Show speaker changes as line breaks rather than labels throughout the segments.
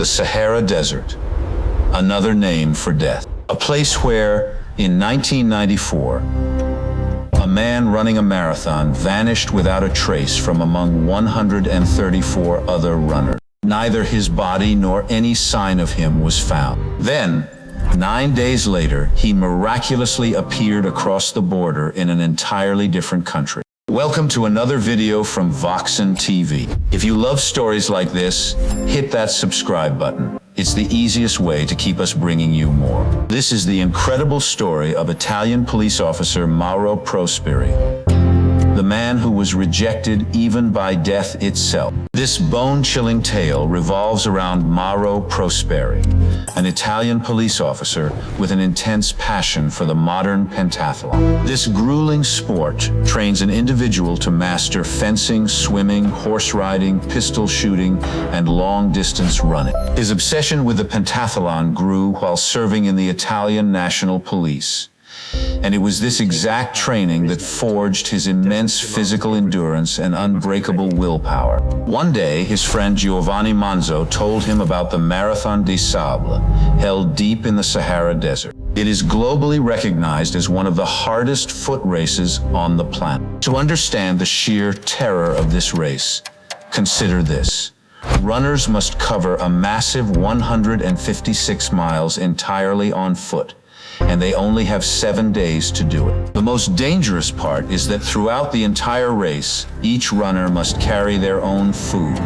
The Sahara Desert, another name for death. A place where, in 1994, a man running a marathon vanished without a trace from among 134 other runners. Neither his body nor any sign of him was found. Then, 9 days later, he miraculously appeared across the border in an entirely different country. Welcome to another video from Voxen TV. If you love stories like this, hit that subscribe button. It's the easiest way to keep us bringing you more. This is the incredible story of Italian police officer Mauro Prosperi, the man who was rejected even by death itself. This bone-chilling tale revolves around Mauro Prosperi, an Italian police officer with an intense passion for the modern pentathlon. This grueling sport trains an individual to master fencing, swimming, horse riding, pistol shooting, and long-distance running. His obsession with the pentathlon grew while serving in the Italian National Police. And it was this exact training that forged his immense physical endurance and unbreakable willpower. One day, his friend Giovanni Manzo told him about the Marathon des Sables, held deep in the Sahara Desert. It is globally recognized as one of the hardest foot races on the planet. To understand the sheer terror of this race, consider this. Runners must cover a massive 156 miles entirely on foot, and they only have 7 days to do it. The most dangerous part is that throughout the entire race, each runner must carry their own food,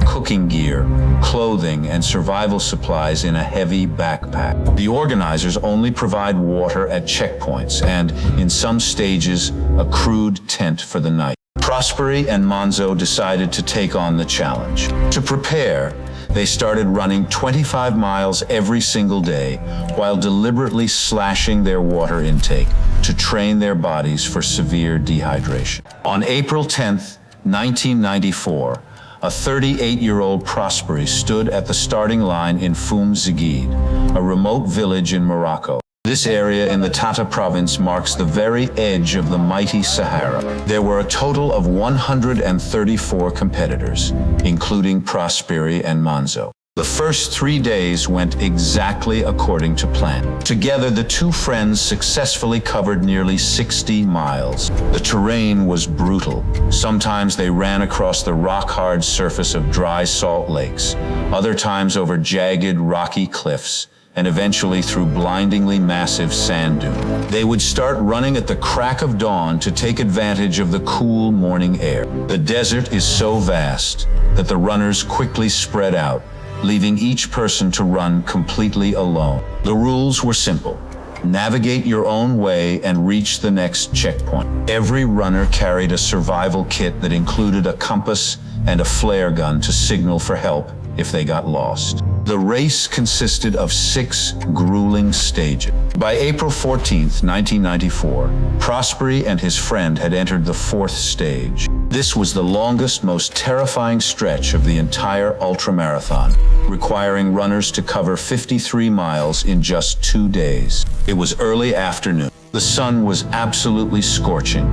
cooking gear, clothing, and survival supplies in a heavy backpack. The organizers only provide water at checkpoints and, in some stages, a crude tent for the night. Prosperi and Manzo decided to take on the challenge. To prepare, they started running 25 miles every single day while deliberately slashing their water intake to train their bodies for severe dehydration. On April 10th, 1994, a 38-year-old Prosperi stood at the starting line in Foum Zigued, a remote village in Morocco. This area in the Tata province marks the very edge of the mighty Sahara. There were a total of 134 competitors, including Prosperi and Manzo. The first 3 days went exactly according to plan. Together, the two friends successfully covered nearly 60 miles. The terrain was brutal. Sometimes they ran across the rock-hard surface of dry salt lakes, other times over jagged, rocky cliffs, and eventually through blindingly massive sand dunes. They would start running at the crack of dawn to take advantage of the cool morning air. The desert is so vast that the runners quickly spread out, leaving each person to run completely alone. The rules were simple. Navigate your own way and reach the next checkpoint. Every runner carried a survival kit that included a compass and a flare gun to signal for help if they got lost. The race consisted of 6 grueling stages. By April 14th, 1994, Prosperi and his friend had entered the 4th stage. This was the longest, most terrifying stretch of the entire ultramarathon, requiring runners to cover 53 miles in just 2 days. It was early afternoon. The sun was absolutely scorching,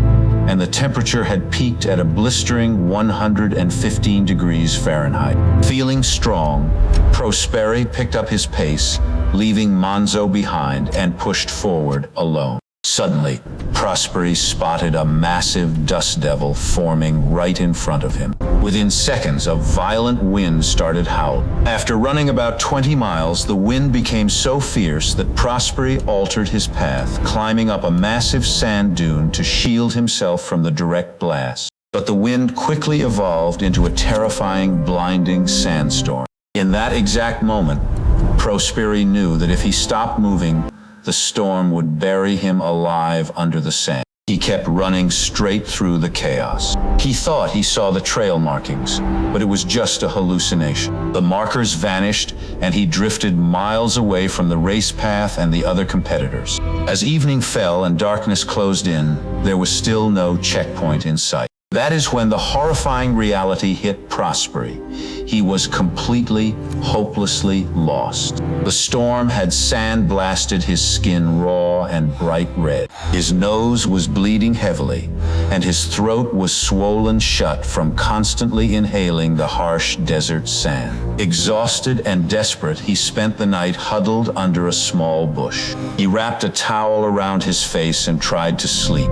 and the temperature had peaked at a blistering 115 degrees Fahrenheit. Feeling strong, Prosperi picked up his pace, leaving Manzo behind, and pushed forward alone. Suddenly, Prosperi spotted a massive dust devil forming right in front of him. Within seconds, a violent wind started howling. After running about 20 miles, the wind became so fierce that Prosperi altered his path, climbing up a massive sand dune to shield himself from the direct blast. But the wind quickly evolved into a terrifying, blinding sandstorm. In that exact moment, Prosperi knew that if he stopped moving, the storm would bury him alive under the sand. He kept running straight through the chaos. He thought he saw the trail markings, but it was just a hallucination. The markers vanished, and he drifted miles away from the race path and the other competitors. As evening fell and darkness closed in, there was still no checkpoint in sight. That is when the horrifying reality hit Prosperi. He was completely, hopelessly lost. The storm had sandblasted his skin raw and bright red. His nose was bleeding heavily, and his throat was swollen shut from constantly inhaling the harsh desert sand. Exhausted and desperate, he spent the night huddled under a small bush. He wrapped a towel around his face and tried to sleep,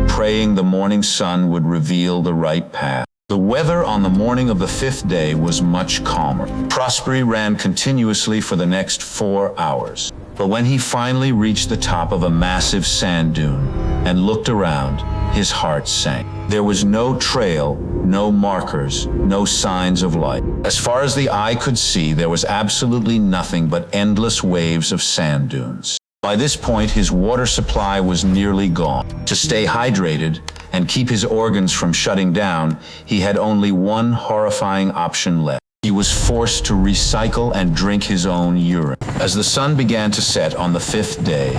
praying the morning sun would reveal the right path. The weather on the morning of the 5th day was much calmer. Prosperi ran continuously for the next 4 hours. But when he finally reached the top of a massive sand dune and looked around, his heart sank. There was no trail, no markers, no signs of life. As far as the eye could see, there was absolutely nothing but endless waves of sand dunes. By this point, his water supply was nearly gone. To stay hydrated and keep his organs from shutting down, he had only one horrifying option left. He was forced to recycle and drink his own urine. As the sun began to set on the 5th day,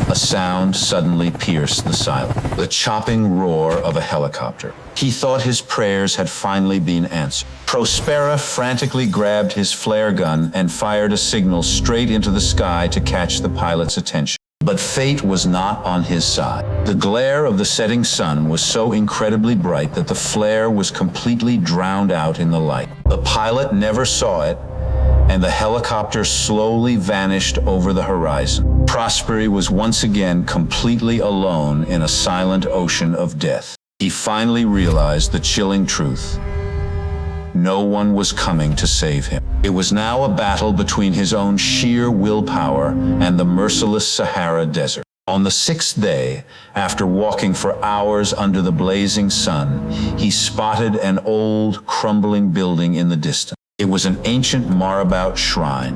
a sound suddenly pierced the silence. The chopping roar of a helicopter. He thought his prayers had finally been answered. Prospera frantically grabbed his flare gun and fired a signal straight into the sky to catch the pilot's attention. But fate was not on his side. The glare of the setting sun was so incredibly bright that the flare was completely drowned out in the light. The pilot never saw it, and the helicopter slowly vanished over the horizon. Prosperi was once again completely alone in a silent ocean of death. He finally realized the chilling truth. No one was coming to save him. It was now a battle between his own sheer willpower and the merciless Sahara Desert. On the 6th day, after walking for hours under the blazing sun, he spotted an old, crumbling building in the distance. It was an ancient marabout shrine,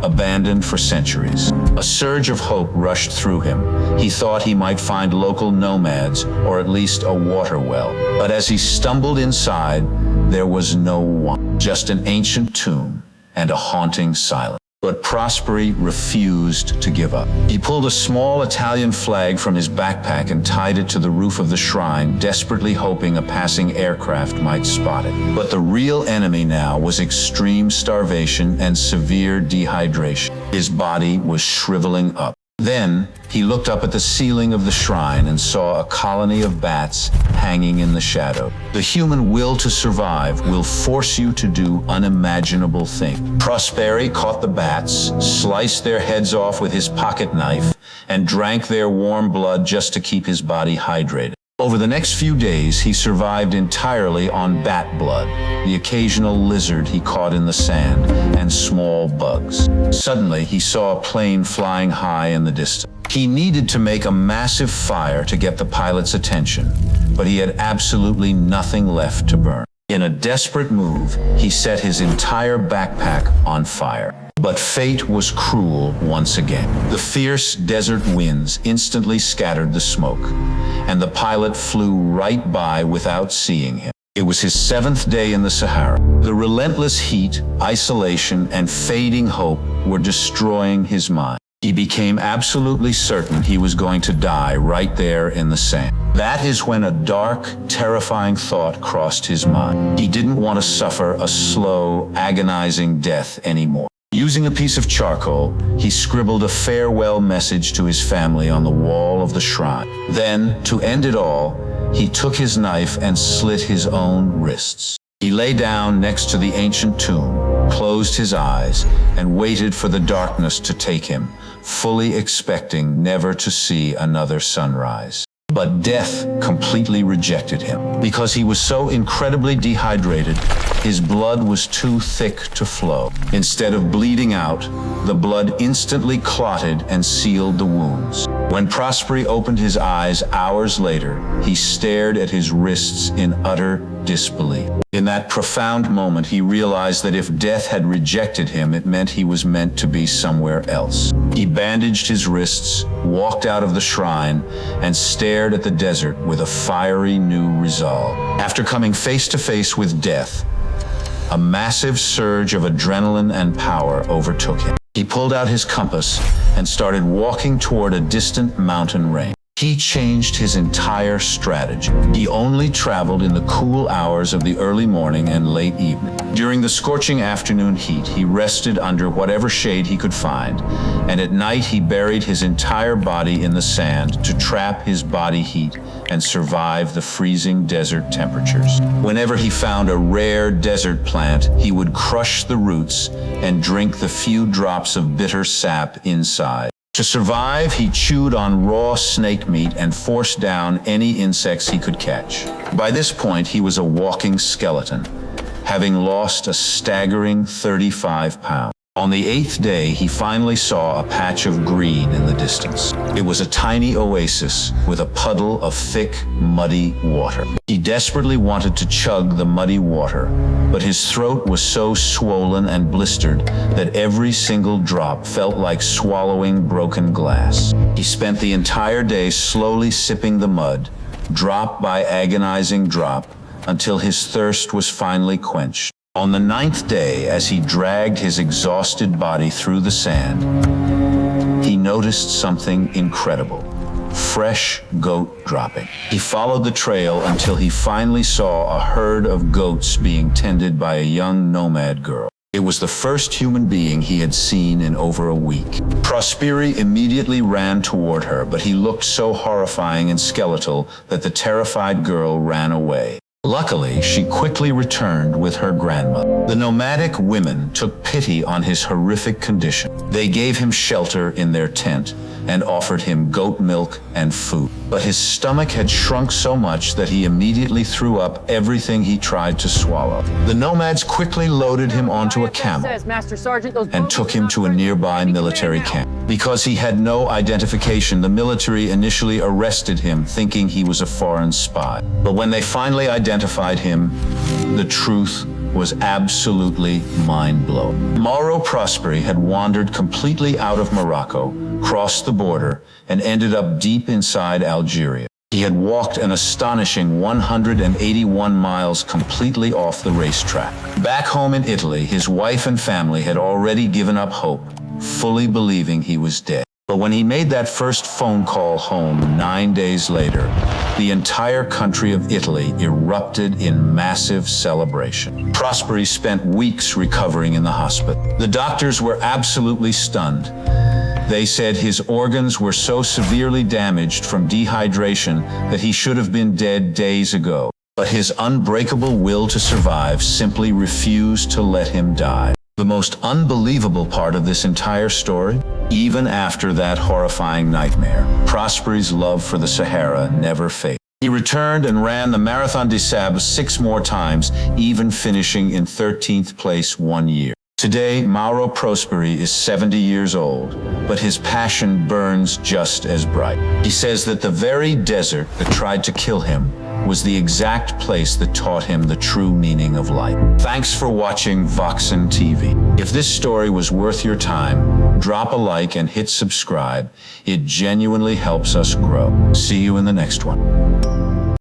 abandoned for centuries. A surge of hope rushed through him. He thought he might find local nomads, or at least a water well. But as he stumbled inside, there was no one, just an ancient tomb and a haunting silence. But Prosperi refused to give up. He pulled a small Italian flag from his backpack and tied it to the roof of the shrine, desperately hoping a passing aircraft might spot it. But the real enemy now was extreme starvation and severe dehydration. His body was shriveling up. Then he looked up at the ceiling of the shrine and saw a colony of bats hanging in the shadow. The human will to survive will force you to do unimaginable things. Prosperi caught the bats, sliced their heads off with his pocket knife, and drank their warm blood just to keep his body hydrated. Over the next few days, he survived entirely on bat blood, the occasional lizard he caught in the sand, and small bugs. Suddenly, he saw a plane flying high in the distance. He needed to make a massive fire to get the pilot's attention, but he had absolutely nothing left to burn. In a desperate move, he set his entire backpack on fire. But fate was cruel once again. The fierce desert winds instantly scattered the smoke, and the pilot flew right by without seeing him. It was his 7th day in the Sahara. The relentless heat, isolation, and fading hope were destroying his mind. He became absolutely certain he was going to die right there in the sand. That is when a dark, terrifying thought crossed his mind. He didn't want to suffer a slow, agonizing death anymore. Using a piece of charcoal, he scribbled a farewell message to his family on the wall of the shrine. Then, to end it all, he took his knife and slit his own wrists. He lay down next to the ancient tomb, closed his eyes, and waited for the darkness to take him, fully expecting never to see another sunrise. But death completely rejected him. Because he was so incredibly dehydrated, his blood was too thick to flow. Instead of bleeding out, the blood instantly clotted and sealed the wounds. When Prosperi opened his eyes hours later, he stared at his wrists in utter disbelief. In that profound moment, he realized that if death had rejected him, it meant he was meant to be somewhere else. He bandaged his wrists, walked out of the shrine, and stared at the desert with a fiery new resolve. After coming face to face with death, a massive surge of adrenaline and power overtook him. He pulled out his compass and started walking toward a distant mountain range. He changed his entire strategy. He only traveled in the cool hours of the early morning and late evening. During the scorching afternoon heat, he rested under whatever shade he could find, and at night he buried his entire body in the sand to trap his body heat and survive the freezing desert temperatures. Whenever he found a rare desert plant, he would crush the roots and drink the few drops of bitter sap inside. To survive, he chewed on raw snake meat and forced down any insects he could catch. By this point, he was a walking skeleton, having lost a staggering 35 pounds. On the 8th day, he finally saw a patch of green in the distance. It was a tiny oasis with a puddle of thick, muddy water. He desperately wanted to chug the muddy water, but his throat was so swollen and blistered that every single drop felt like swallowing broken glass. He spent the entire day slowly sipping the mud, drop by agonizing drop, until his thirst was finally quenched. On the 9th day, as he dragged his exhausted body through the sand, he noticed something incredible: fresh goat dropping. He followed the trail until he finally saw a herd of goats being tended by a young nomad girl. It was the first human being he had seen in over a week. Prosperi immediately ran toward her, but he looked so horrifying and skeletal that the terrified girl ran away. Luckily, she quickly returned with her grandmother. The nomadic women took pity on his horrific condition. They gave him shelter in their tent and offered him goat milk and food. But his stomach had shrunk so much that he immediately threw up everything he tried to swallow. The nomads quickly loaded him onto a camel and took him to a nearby military camp. Because he had no identification, the military initially arrested him, thinking he was a foreign spy. But when they finally identified him, the truth was absolutely mind-blowing. Mauro Prosperi had wandered completely out of Morocco, crossed the border, and ended up deep inside Algeria. He had walked an astonishing 181 miles completely off the racetrack. Back home in Italy, his wife and family had already given up hope, fully believing he was dead. But when he made that first phone call home 9 days later, the entire country of Italy erupted in massive celebration. Prosperi spent weeks recovering in the hospital. The doctors were absolutely stunned. They said his organs were so severely damaged from dehydration that he should have been dead days ago. But his unbreakable will to survive simply refused to let him die. The most unbelievable part of this entire story: even after that horrifying nightmare, Prosperi's love for the Sahara never faded. He returned and ran the Marathon des Sables 6 more times, even finishing in 13th place 1 year. Today, Mauro Prosperi is 70 years old, but his passion burns just as bright. He says that the very desert that tried to kill him was the exact place that taught him the true meaning of life. Thanks for watching Voxen TV. If this story was worth your time, drop a like and hit subscribe. It genuinely helps us grow. See you in the next one.